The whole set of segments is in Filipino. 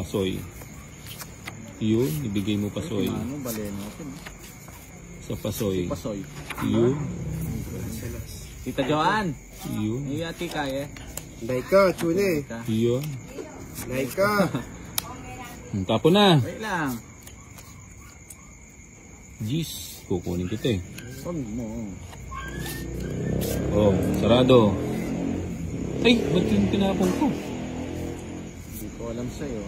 Pasoy. Yun, ibigay mo Pasoy. Ano, balen natin. Sa Pasoy. Pasoy. Yun. Tita Joan. Yun. Hindi ati kaya. Daika, chune. Yun. Daika. Tapo na. Wait lang. Jeez, kukunin kita eh. Huwag mo. Oh, sarado. Ay, ba't yung pinapon ko? Hindi ko alam sa'yo.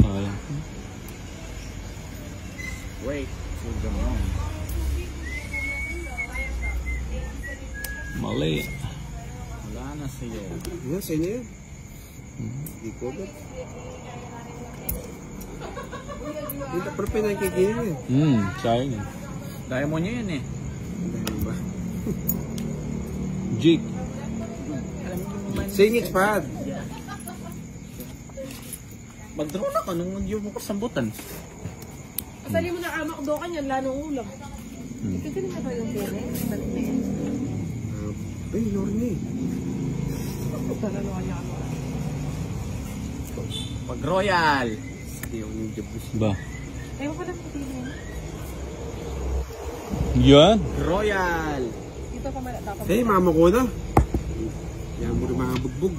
Sayang. Wait. Hold on. Mali. Wala na sa'yo. Ano, sa inyo yun? Hindi ko ba? Hindi na pero pinakikinin yun. Sayang yun. Diamond niya yun eh. Dahil ba? Jake. Sing expand. Mag-draw na ka nung mag-yung mo kasambutan. Kasali mo na amak do ka niyan, lanong ulam. Ito na ba yung pere? Balik na yan. Ay, Lorne. Pag-royal. Hindi yung ninja boost. Ba? Ayaw ko lang puti na Yan. Royal. dito pa dapat. Hey, mama ko na. Yan mo rin mga bugbog.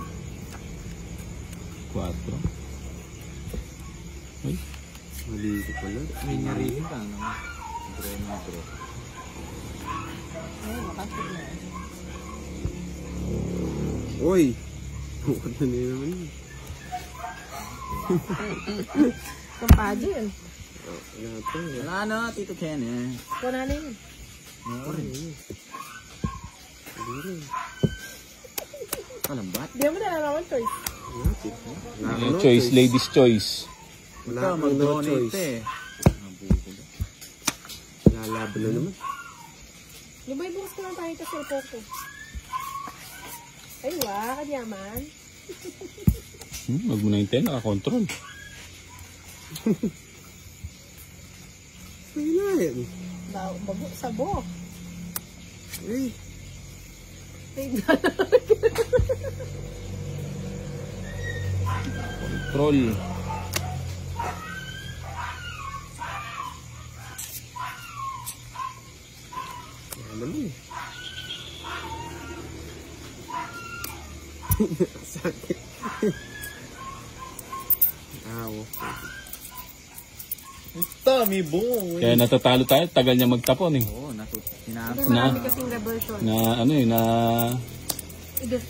4. Ay. Mali ko pala. May narihin ka naman. Draw na draw. Ay, makasig na. Oy. Bukod na nila naman yun. Kampadyo yun. Wala ito. Wala na, Tito Ken eh. Kuna na yun. Kalambat. Hindi mo na naman choice. Wala Choice, ladies choice. Wala Ikaw, akong mag-donate choice. eh. Lalaban na naman. Yung ba ibukas ko lang tayo sa cellphone ko? Ay, kanyaman. Wag mo na yung 10, nakakontrol. Ay na yan. Bago, sabo. Ay. Control. Alam mo eh. Sakit. Awo. Ito, may buong. Kaya natatalo tayo, tagal niya magtapon eh. Oo, Hindi marami kasing reversion. Na ano eh, na...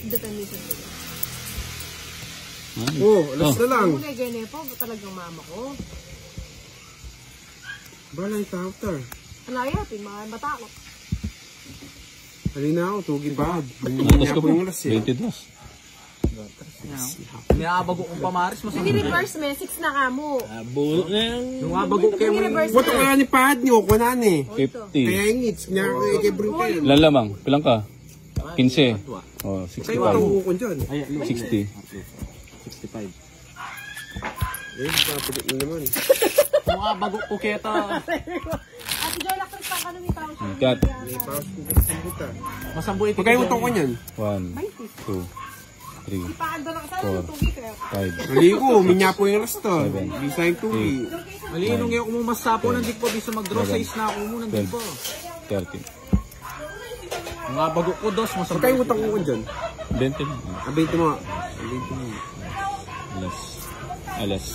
Depende sa Oh, alas na lang. Kung na po, talagang mama ko. Balay after. Ano ayaw, mga batakot. Halina ako, tugi bad. Natas ko po po, yung alas eh. 22. Niabago kong pamaris mo sa Hindi reverse me, 6 na kamo. Bulo na yan. yung abago kayo mo. Wato kaya ni pad niyo, kunan eh. 50. Kaya ngits, kaya-kibring kayo. Ilan lamang? Pilang ka? 15. Oh, Kayo wato 65. ko dyan. 60. 65. Eh, papalit na naman. Yung abago ko keta. Ate Jola, Chris, pa ka nung itaw siya. Cut. May paus ko sa buta. Masambuhay ko. Pagkain utang ko niyan. 1, 2, 3, Paando na kasama ng tubig kaya. 5, Mali ko, minya po yung alas to. Bisa yung tugi. Malinong yung kumasapo ng dikpo. Bisa mag-draw sa isna ako mo ng dikpo. 13. Yung abago ko dos. Pagkain utang ko dyan. 20 na. Abente mo. Abente mo. Alas. Alas.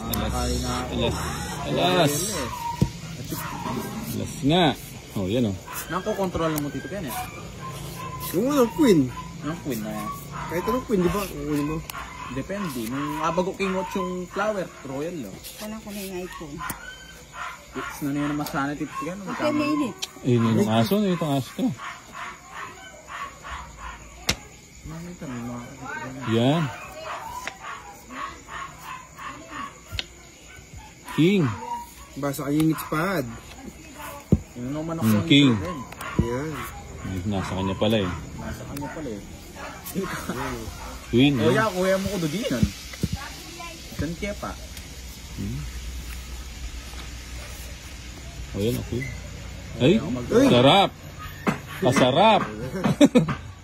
Alas. Kaya na. Alas. Alas. Alas nga. Oh, yan oh. Nangko-control mo Tito Ken eh. Yung unang queen. Yung queen na yan. Kahit anong queen, di ba? Kukunin mo. Depende. Nung abago king watch yung flower, royal lo. Wala ko na yung iPhone. It's na niya naman sana Tito Ken. Okay, minute. Ayun yung aso. Ayun yung aso ko. Nakita mo mga Yan. King. Basa kayo ngits pad. yun naman ako ng King. Tito Ken. Yan. Nasa kanya pala eh. Nasa kanya pala eh. Queen. Kuya, kuya mo ko doon. Kan kaya pa. Oh, yan ako. Ay, sarap. Masarap.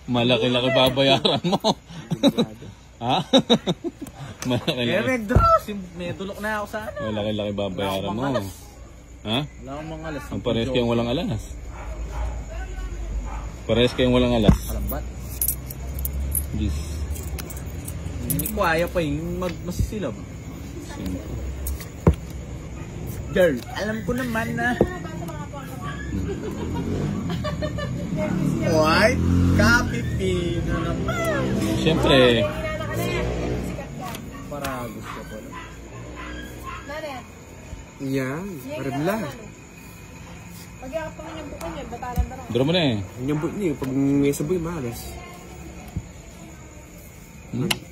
Malaki-laki babayaran mo. Ha? Malaki-laki. draw. May dulok na ako sa ano. Malaki-laki babayaran mo. Ha? Wala akong mga alas. Ang parehas kayong walang alas. Parehas kayong walang alas. Alambat. Yes. Hindi ko ayaw pa yung masisilab. 5. Girl, alam ko naman na. White coffee pino naman. Siyempre, Para gusto ko lang. Nanet. Yan, parebla. Pag-iakap pa yung bukan yan, batalan na lang. draw mo na eh. Yung nyambot niya, pag may saboy, malas.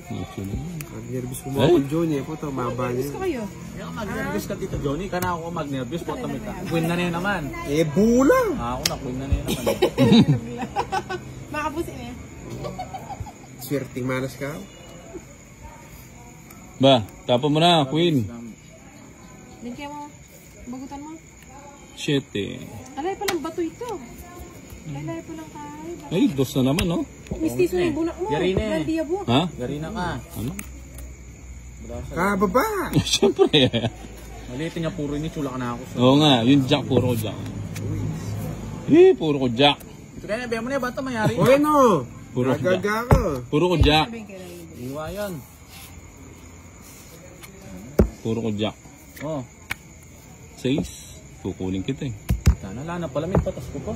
Actually. Nervous mo mga kong Johnny, po ito, mababa niya. Gusto kayo? Yung mag-nervous ka dito, Johnny. Kana ako mag-nervous, bota mo ka. Queen na niya naman. Eh, bulang! Ako na, queen na niya naman. Makapusin eh. Swerting malas ka. Ba, tapo mo na, Queen. Bigyan mo. Bagutan mo. Shit eh. Alay pa lang bato ito. Alay pa lang kayo. Ay, dos na naman, no? Mistiso na yung bunak mo. Yari na eh. Nandiya buwak. Ha? Gari na ka. Ano? Kababa! Siyempre. Malitin niya puro ini, chula ka na ako. Oo nga, yung jack, puro ko jack. Puro ko jack. Ito kaya na, mo na yung bata mayari. O ano? Puro ko jack. Nagaga ko. Puro ko jack. Iwa yan. Puro ko jack. Oh. 6. Kukunin kita eh. Sana lana pala, may patas ko pa.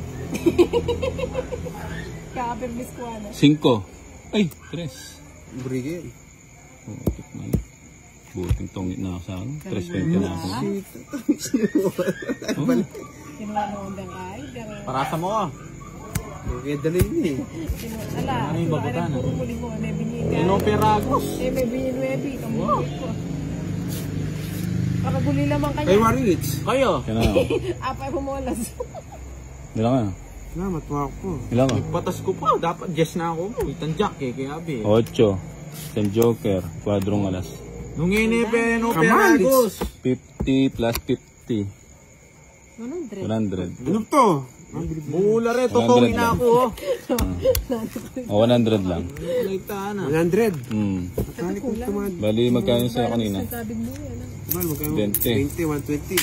Kakapirbis ko ano. 5. Ay, 3. Brigel. Oo, tikman. Buting tongit na ako sa ano. 3.20 na ako. Kinuha mo ang dangay. Parasa mo ah. Okay, dali niya eh. Ala. Ano yung bagutan, Puro muli mo. May binili. Ino peragos. May binili. Kamukit ko. Pakaguli lamang Kay kanya. Warrich. Kayo. Kaya na ako. Apay humolas. Ilan ka? Na, matuwa ko. Ilan ka? Patas ko pa. Dapat yes na ako. Itang jack eh. Kaya abi. 8. San Joker. Kwadrong alas. Nung inipe, no Kamalis. peragos. 50 plus 50. 100. 100. Ano to? Bula rin. Totongin na ako. O, 100 lang. Nagtaan na. 100. Hmm. Kali ko tumad. Bali, magkano sa'yo kanina? Sabi mo yan. Mal, magkano? 20. 120.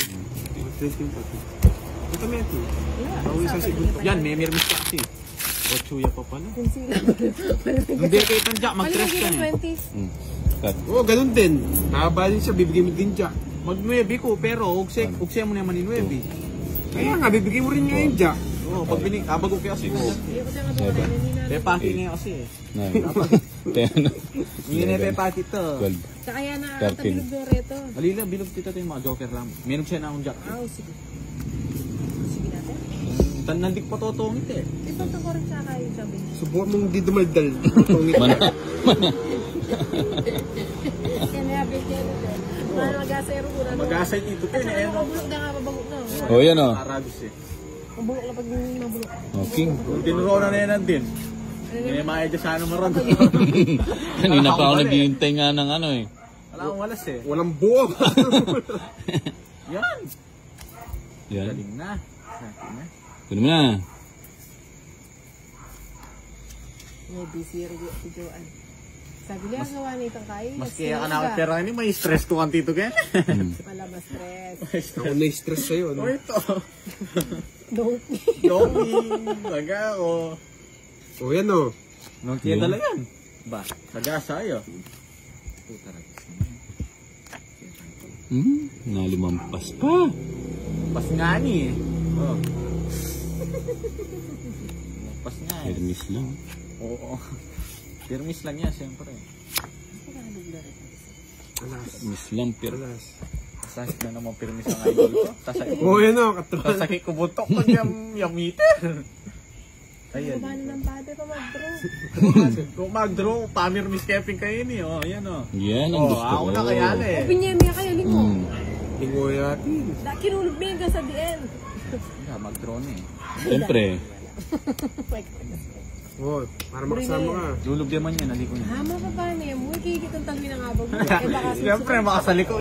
120 yung pati. Ito may ito. Pauwi sa siguro. Yan, may mirmis ka kasi. Ochuya pa pala. Kung sila. Hindi kayo itang jack. Mag-stress ka Palibigyan na. 20. Hmm. Cut. Oo, ganun din. Haba din siya, bibigyan mo din Jack. Mag-nuebi ko, pero ugse mo naman ni nuebi. Kaya nga, bibigyan mo rin niya yung Jack. Oo, pag binig, bago kaya kasi ko. Pepaki niya kasi eh. 9. 10. Hindi na pepaki to. 12. Sa kaya na 13. tabilog do reto. Alila, bilog dito yung mga joker lang. Meron siya na akong jack. Ah, sige. Sige natin. Nandik pa totongit eh. Ipagta ko rin siya kayo sabi. Subukan mong di dumaldal. Tungit Mana? Yan na, bigyan ito. Para mag-asay ro kuna. Mag-asay dito At din saka eh. mabulok na nga, mabagok na. O, yan o. Aragos eh. Mabulok na pag mabulok. Okay. Tinuro na yan din. Hindi maya dyan sana maragot. Kanina pa ako naghihintay nga ng ano eh. Wala akong walas eh. Walang buo. Yan. Yan. Galing na. Galing na. Kunin mo na. May busy rin si Joanne. Sabi niya, gawa na itong kayo. Mas kaya ka na ako pero hindi may stress ko kan tito Ken. Wala ba stress? Ako na-stress sa'yo, O no? ito. Don't. Yogi. Taga ako. O, yan o. Nung tiya dala yan. Ba? Sagasa ayo. Puta na. Nalimampas pa. Pas nga ni eh. Oh. Pas nga eh. Hermes lang. Oo. Pirmis lang yan, siyempre. Alas. Hermes lang, pero... Alas. Sahit na naman pirmis ang idol ko. O, yan o. Katuwa. Tasakit ko butok ko yung meter. Ayan. Kumano ng pate pa mag-draw. Kung mag-draw, pamirmis keping kayo ni. Oh, yan oh. Yan ang Oh, gusto ako ko. na kaya na eh. Pinyemya kayo, lingo. Lingoy natin. Kinulog mo yung sa DN. Mag-draw na eh. Siyempre. O, para makasama ka. Lulog naman yan, naliko niya. Hama pa pa niya mo. Kikit ang tangi ng abag mo. Eh baka Siyempre, makasaliko.